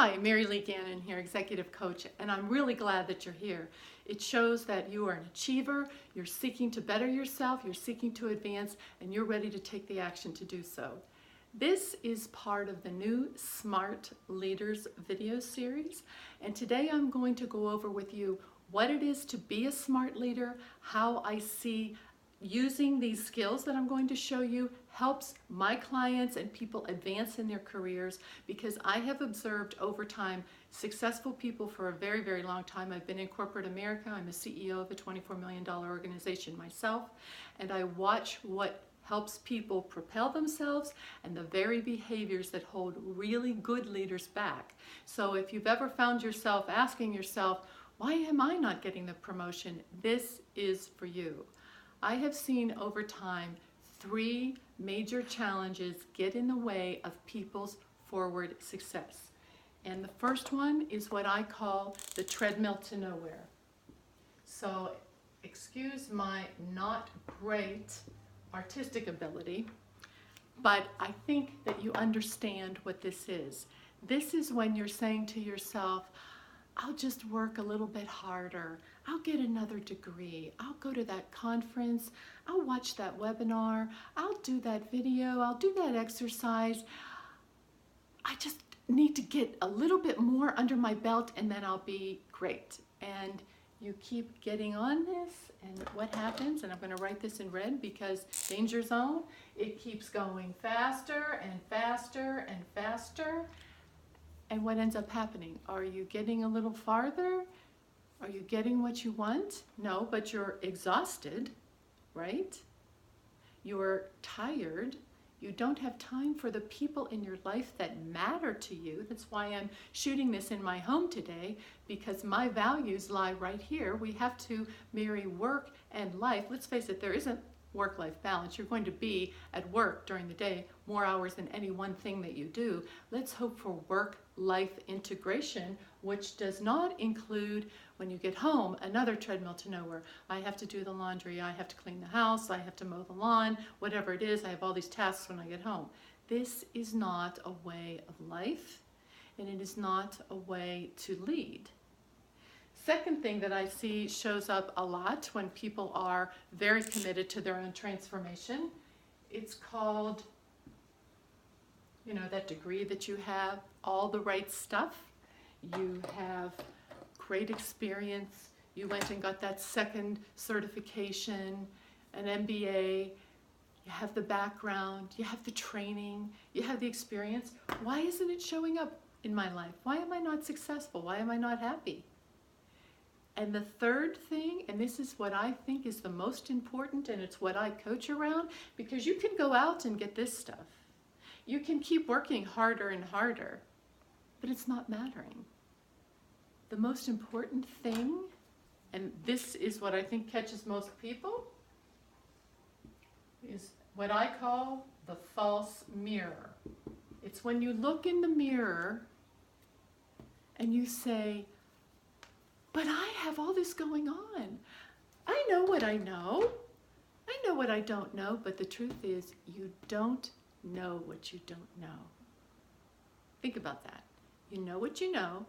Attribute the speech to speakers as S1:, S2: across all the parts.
S1: Hi, Mary Lee Gannon here, Executive Coach, and I'm really glad that you're here. It shows that you are an achiever, you're seeking to better yourself, you're seeking to advance, and you're ready to take the action to do so. This is part of the new Smart Leaders video series, and today I'm going to go over with you what it is to be a smart leader, how I see using these skills that I'm going to show you helps my clients and people advance in their careers, because I have observed over time successful people for a very, very long time. I've been in corporate America. I'm a CEO of a $24 million organization myself, and I watch what helps people propel themselves and the very behaviors that hold really good leaders back. So if you've ever found yourself asking yourself, why am I not getting the promotion? This is for you. I have seen over time 3 major challenges get in the way of people's forward success. And the first one is what I call the treadmill to nowhere. So excuse my not great artistic ability, but I think that you understand what this is. This is when you're saying to yourself, I'll just work a little bit harder. I'll get another degree. I'll go to that conference. I'll watch that webinar. I'll do that video. I'll do that exercise. I just need to get a little bit more under my belt and then I'll be great. And you keep getting on this, and what happens, and I'm going to write this in red because danger zone, it keeps going faster and faster and faster. And what ends up happening? Are you getting a little farther? Are you getting what you want? No, but you're exhausted, right? You're tired. You don't have time for the people in your life that matter to you. That's why I'm shooting this in my home today, because my values lie right here. We have to marry work and life. Let's face it, there isn't work-life balance. You're going to be at work during the day more hours than any one thing that you do. Let's hope for work-life integration, which does not include, when you get home, another treadmill to nowhere. I have to do the laundry, I have to clean the house, I have to mow the lawn, whatever it is, I have all these tasks when I get home. This is not a way of life, and it is not a way to lead. Second thing that I see shows up a lot when people are very committed to their own transformation, it's called, that degree that you have, all the right stuff. You have great experience. You went and got that second certification, an MBA. You have the background. You have the training. You have the experience. Why isn't it showing up in my life? Why am I not successful? Why am I not happy? And the third thing, and this is what I think is the most important, and it's what I coach around, because you can go out and get this stuff. You can keep working harder and harder, but it's not mattering. The most important thing, and this is what I think catches most people, is what I call the false mirror. It's when you look in the mirror and you say, but I have all this going on. I know what I know. I know what I don't know, but the truth is you don't know what you don't know. Think about that. You know what you know.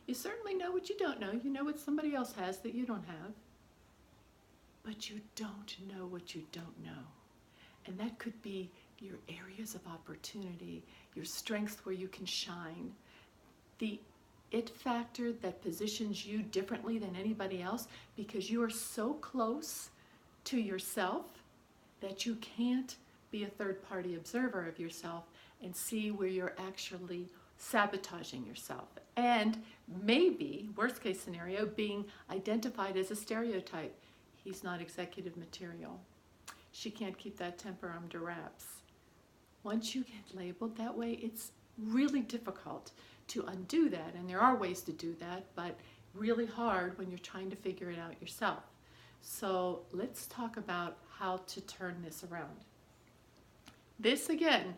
S1: You certainly know what you don't know. You know what somebody else has that you don't have. But you don't know what you don't know. And that could be your areas of opportunity, your strengths where you can shine, the it factor that positions you differently than anybody else, because you are so close to yourself that you can't be a third-party observer of yourself and see where you're actually sabotaging yourself. And maybe, worst case scenario, being identified as a stereotype. He's not executive material. She can't keep that temper under wraps. Once you get labeled that way, it's really difficult to undo that, and there are ways to do that, but really hard when you're trying to figure it out yourself. So let's talk about how to turn this around. This again,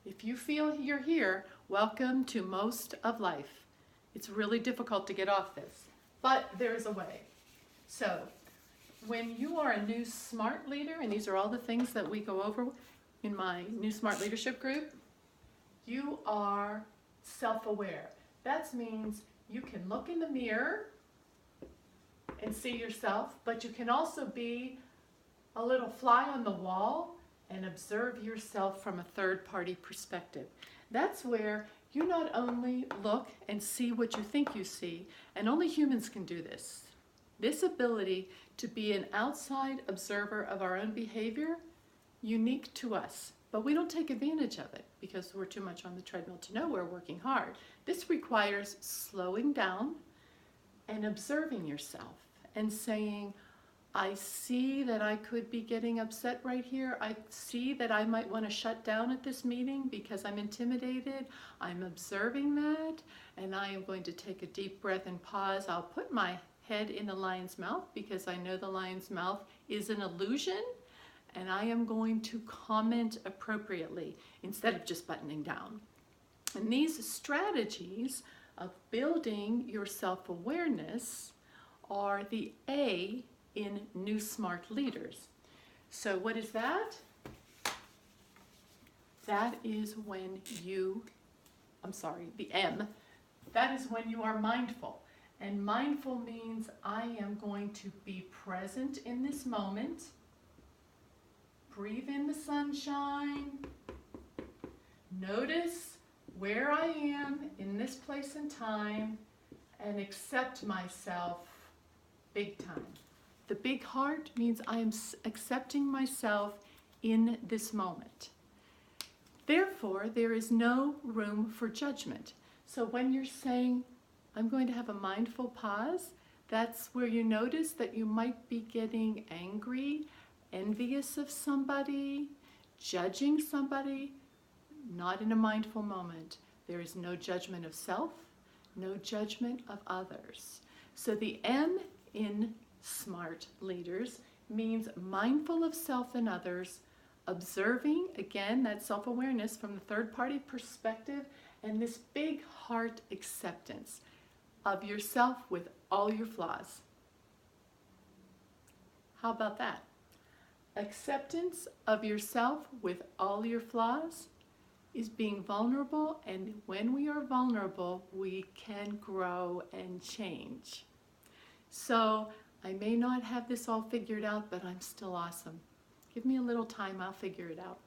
S1: if you feel you're here, welcome to most of life. It's really difficult to get off this, but there is a way. So when you are a new smart leader, and these are all the things that we go over in my new smart leadership group, you are self-aware. That means you can look in the mirror and see yourself, but you can also be a little fly on the wall and observe yourself from a third-party perspective. That's where you not only look and see what you think you see, and only humans can do this. This ability to be an outside observer of our own behavior, unique to us, but we don't take advantage of it because we're too much on the treadmill to know we're working hard. This requires slowing down and observing yourself and saying, I see that I could be getting upset right here. I see that I might want to shut down at this meeting because I'm intimidated. I'm observing that, and I am going to take a deep breath and pause. I'll put my head in the lion's mouth because I know the lion's mouth is an illusion, and I am going to comment appropriately instead of just buttoning down. And these strategies of building your self-awareness are the A in New Smart Leaders. So what is that? That is when you, the M, that is when you are mindful. And mindful means I am going to be present in this moment, breathe in the sunshine, notice where I am in this place and time, and accept myself big time. The big heart means I am accepting myself in this moment. Therefore, there is no room for judgment. So when you're saying, I'm going to have a mindful pause, that's where you notice that you might be getting angry, envious of somebody, judging somebody, not in a mindful moment. There is no judgment of self, no judgment of others. So the M in Smart Leaders means mindful of self and others, observing, again, that self-awareness from the third-party perspective, and this big heart acceptance of yourself with all your flaws. How about that? Acceptance of yourself with all your flaws is being vulnerable, and when we are vulnerable, we can grow and change. So I may not have this all figured out, but I'm still awesome. Give me a little time, I'll figure it out.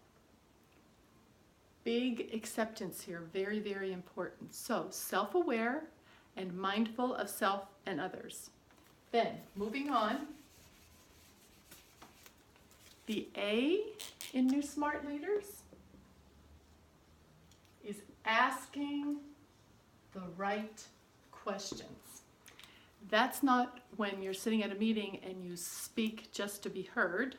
S1: Big acceptance here, very, very important. So self-aware and mindful of self and others. Then, moving on, the A in New Smart Leaders is asking the right questions. That's not when you're sitting at a meeting and you speak just to be heard.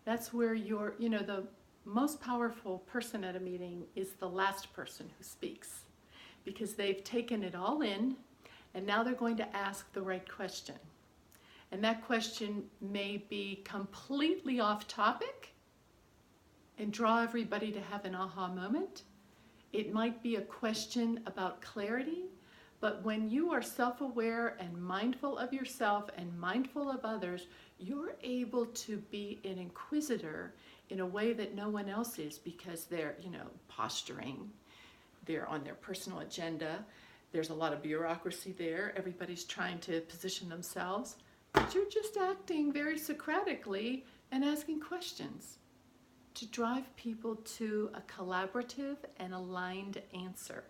S1: That's where you're, the most powerful person at a meeting is the last person who speaks, because they've taken it all in and now they're going to ask the right question. And that question may be completely off topic and draw everybody to have an aha moment. It might be a question about clarity, but when you are self-aware and mindful of yourself and mindful of others, you're able to be an inquisitor in a way that no one else is, because they're, posturing, they're on their personal agenda, there's a lot of bureaucracy there, everybody's trying to position themselves, but you're just acting very Socratically and asking questions to drive people to a collaborative and aligned answer.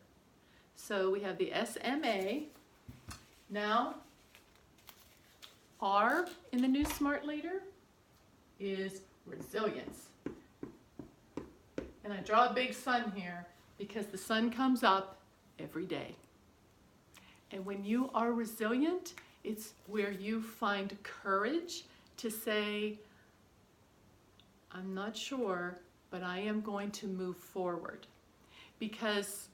S1: So we have the SMA. Now, R in the New Smart Leader is resilience. And I draw a big sun here because the sun comes up every day. And when you are resilient, it's where you find courage to say, I'm not sure, but I am going to move forward. Because,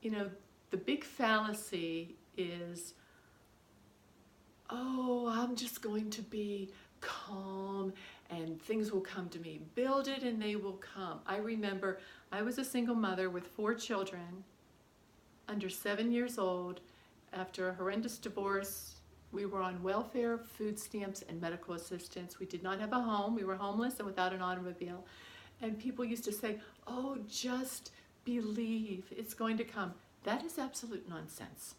S1: the big fallacy is, I'm just going to be calm and things will come to me. Build it and they will come. I remember I was a single mother with 4 children under 7 years old. After a horrendous divorce, we were on welfare, food stamps, and medical assistance. We did not have a home. We were homeless and without an automobile. And people used to say, just believe it's going to come. That is absolute nonsense.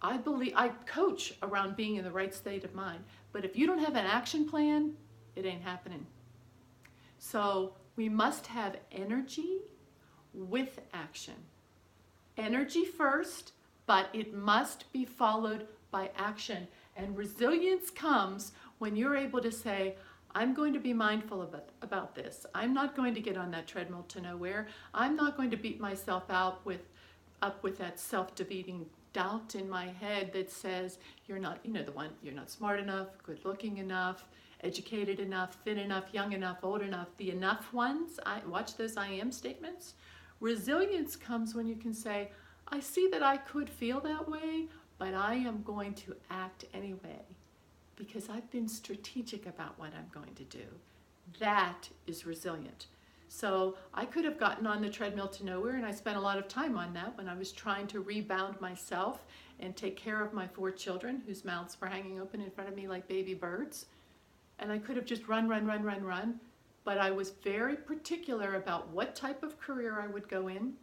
S1: I coach around being in the right state of mind, but if you don't have an action plan, it ain't happening. So we must have energy with action. Energy first, but it must be followed by action. And resilience comes when you're able to say, I'm going to be mindful about this. I'm not going to get on that treadmill to nowhere. I'm not going to beat myself up with that self-defeating doubt in my head that says you're not, you're not smart enough, good looking enough, educated enough, fit enough, young enough, old enough. The enough ones, watch those I am statements. Resilience comes when you can say, I see that I could feel that way, but I am going to act anyway because I've been strategic about what I'm going to do. That is resilient. So I could have gotten on the treadmill to nowhere, and I spent a lot of time on that when I was trying to rebound myself and take care of my 4 children whose mouths were hanging open in front of me like baby birds. And I could have just run, but I was very particular about what type of career I would go in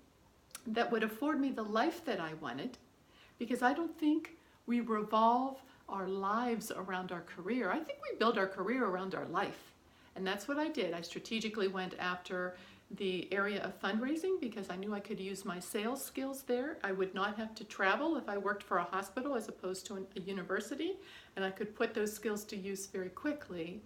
S1: that would afford me the life that I wanted, because I don't think we revolve our lives around our career. I think we build our career around our life. And that's what I did. I strategically went after the area of fundraising because I knew I could use my sales skills there. I would not have to travel if I worked for a hospital as opposed to a university, and I could put those skills to use very quickly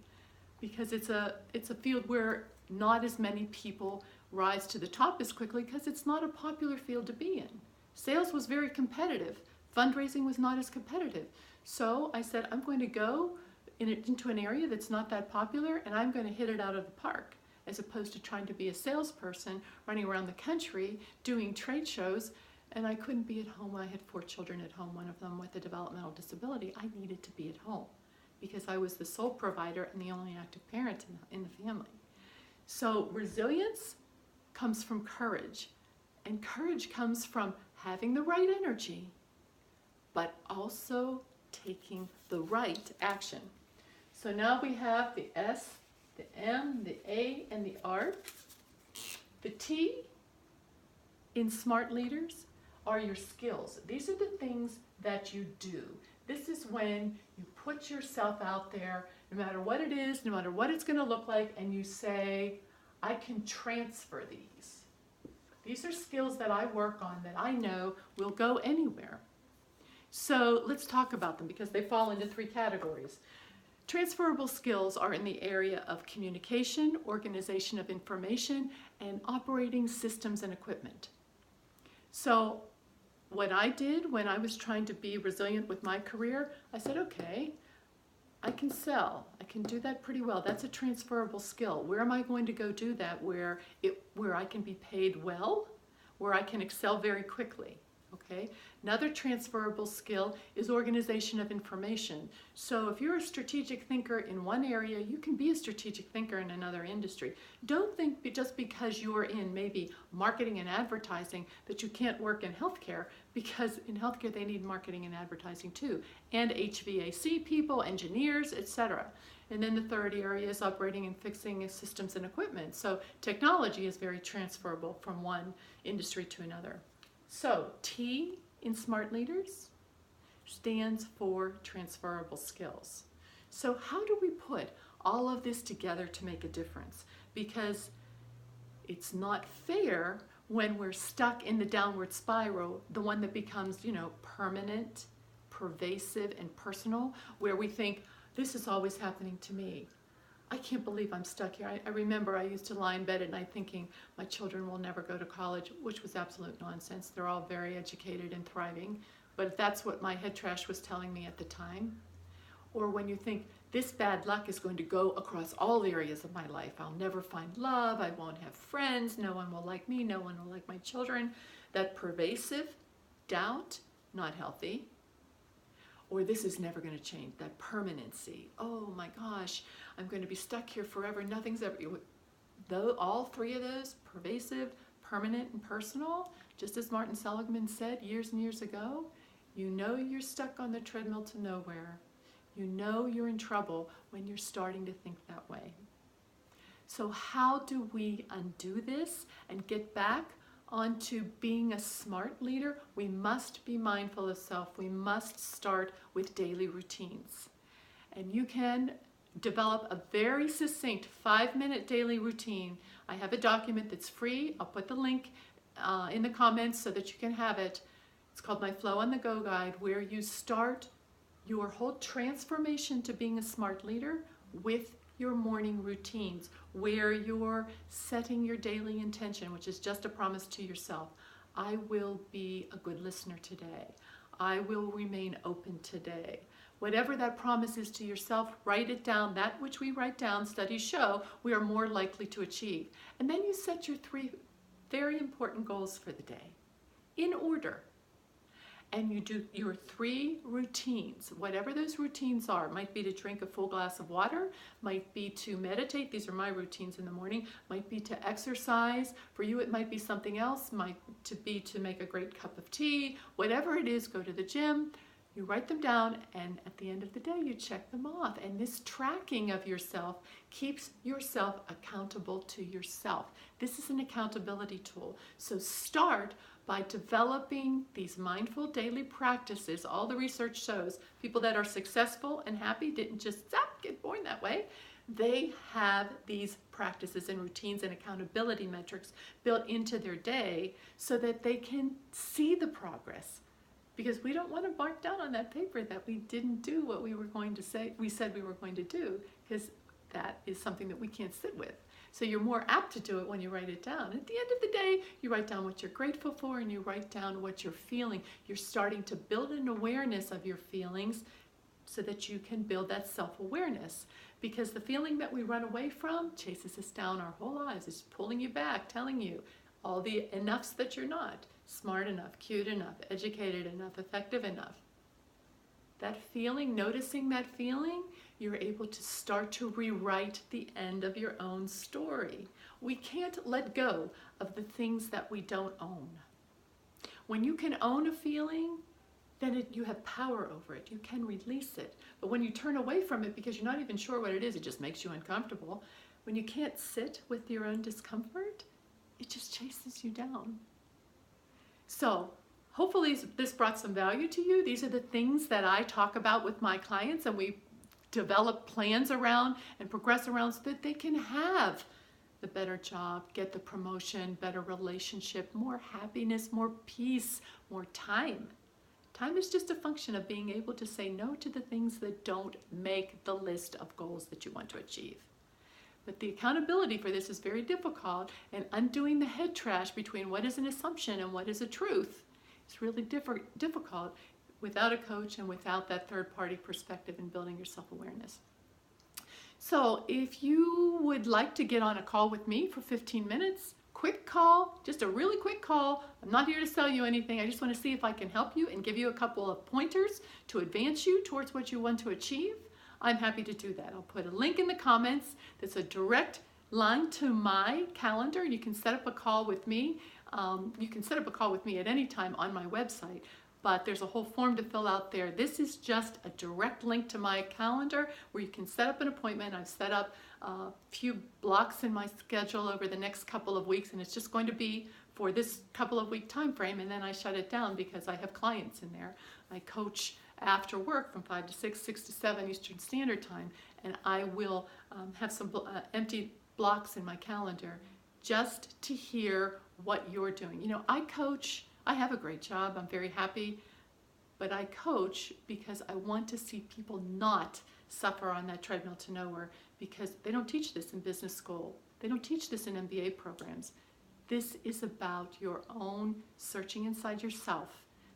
S1: because it's a field where not as many people rise to the top as quickly because it's not a popular field to be in. Sales was very competitive. Fundraising was not as competitive. So I said, I'm going to go into an area that's not that popular, and I'm going to hit it out of the park, as opposed to trying to be a salesperson running around the country doing trade shows. And I couldn't be at home. I had 4 children at home, one of them with a developmental disability. I needed to be at home because I was the sole provider and the only active parent in the family. So resilience comes from courage, and courage comes from having the right energy, but also taking the right action. So now we have the S, the M, the A, and the R. The T in Smart Leaders are your skills. These are the things that you do. This is when you put yourself out there, no matter what it is, no matter what it's going to look like, and you say, I can transfer these. These are skills that I work on that I know will go anywhere. So let's talk about them because they fall into 3 categories. Transferable skills are in the area of communication, organization of information, and operating systems and equipment. So what I did when I was trying to be resilient with my career, I said, okay, I can sell. I can do that pretty well. That's a transferable skill. Where am I going to go do that where I can be paid well, where I can excel very quickly? Okay. Another transferable skill is organization of information. So if you're a strategic thinker in one area, you can be a strategic thinker in another industry. Don't think just because you're in maybe marketing and advertising that you can't work in healthcare, because in healthcare they need marketing and advertising too, and HVAC people, engineers, etc. And then the third area is operating and fixing systems and equipment. So technology is very transferable from one industry to another. So T in Smart Leaders stands for transferable skills. So how do we put all of this together to make a difference? Because it's not fair when we're stuck in the downward spiral, the one that becomes, permanent, pervasive, and personal, where we think, this is always happening to me. I can't believe I'm stuck here. I remember I used to lie in bed at night thinking my children will never go to college, which was absolute nonsense. They're all very educated and thriving, but that's what my head trash was telling me at the time. Or when you think this bad luck is going to go across all areas of my life. I'll never find love, I won't have friends, no one will like me, no one will like my children. That pervasive doubt, not healthy. Or this is never going to change, that permanency. Oh my gosh, I'm going to be stuck here forever. Nothing's ever, though all 3 of those, pervasive, permanent, and personal, just as Martin Seligman said years and years ago, you know you're stuck on the treadmill to nowhere. You know you're in trouble when you're starting to think that way. So how do we undo this and get back onto being a smart leader, we must be mindful of self. We must start with daily routines. And you can develop a very succinct 5-minute daily routine. I have a document that's free. I'll put the link in the comments so that you can have it. It's called my Flow on the Go Guide, where you start your whole transformation to being a smart leader with your morning routines, where you're setting your daily intention, which is just a promise to yourself. I will be a good listener today. I will remain open today. Whatever that promise is to yourself, write it down. That which we write down, studies show, we are more likely to achieve. And then you set your 3 very important goals for the day in order. And you do your 3 routines, whatever those routines are. Might be to drink a full glass of water, might be to meditate. These are my routines in the morning. Might be to exercise. For you, it might be something else. Might be to make a great cup of tea. Whatever it is, go to the gym. You write them down, and at the end of the day, you check them off. And this tracking of yourself keeps yourself accountable to yourself. This is an accountability tool. So start by developing these mindful daily practices. All the research shows people that are successful and happy didn't just get born that way. They have these practices and routines and accountability metrics built into their day so that they can see the progress. Because we don't want to mark down on that paper that we didn't do what we were going to say, we said we were going to do, because that is something that we can't sit with. So you're more apt to do it when you write it down. At the end of the day, you write down what you're grateful for and you write down what you're feeling. You're starting to build an awareness of your feelings so that you can build that self-awareness. Because the feeling that we run away from chases us down our whole lives. It's pulling you back, telling you all the enoughs that you're not. Smart enough, cute enough, educated enough, effective enough. That feeling, noticing that feeling, you're able to start to rewrite the end of your own story. We can't let go of the things that we don't own. When you can own a feeling, then you have power over it. You can release it. But when you turn away from it because you're not even sure what it is, it just makes you uncomfortable. When you can't sit with your own discomfort, it just chases you down. So hopefully this brought some value to you. These are the things that I talk about with my clients, and we develop plans around and progress around so that they can have the better job, get the promotion, better relationship, more happiness, more peace, more time. Time is just a function of being able to say no to the things that don't make the list of goals that you want to achieve. But the accountability for this is very difficult, and undoing the head trash between what is an assumption and what is a truth is really difficult without a coach and without that third-party perspective in building your self-awareness. So if you would like to get on a call with me for 15 minutes, quick call, just a really quick call. I'm not here to sell you anything. I just want to see if I can help you and give you a couple of pointers to advance you towards what you want to achieve. I'm happy to do that. I'll put a link in the comments that's a direct line to my calendar. You can set up a call with me. You can set up a call with me at any time on my website, but there's a whole form to fill out there. This is just a direct link to my calendar where you can set up an appointment. I've set up a few blocks in my schedule over the next couple of weeks, and it's just going to be for this couple of week time frame, and then I shut it down because I have clients in there. I coach after work from 5 to 6, 6 to 7 Eastern Standard Time, and I will have some empty blocks in my calendar just to hear what you're doing. You know, I coach, I have a great job, I'm very happy, but I coach because I want to see people not suffer on that treadmill to nowhere, because they don't teach this in business school. They don't teach this in MBA programs. This is about your own searching inside yourself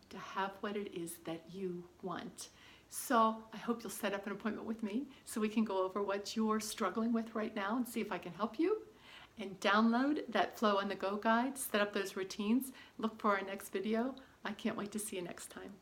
S1: to have what it is that you want. So I hope you'll set up an appointment with me so we can go over what you're struggling with right now and see if I can help you. And download that Flow on the Go guide, set up those routines, look for our next video. I can't wait to see you next time.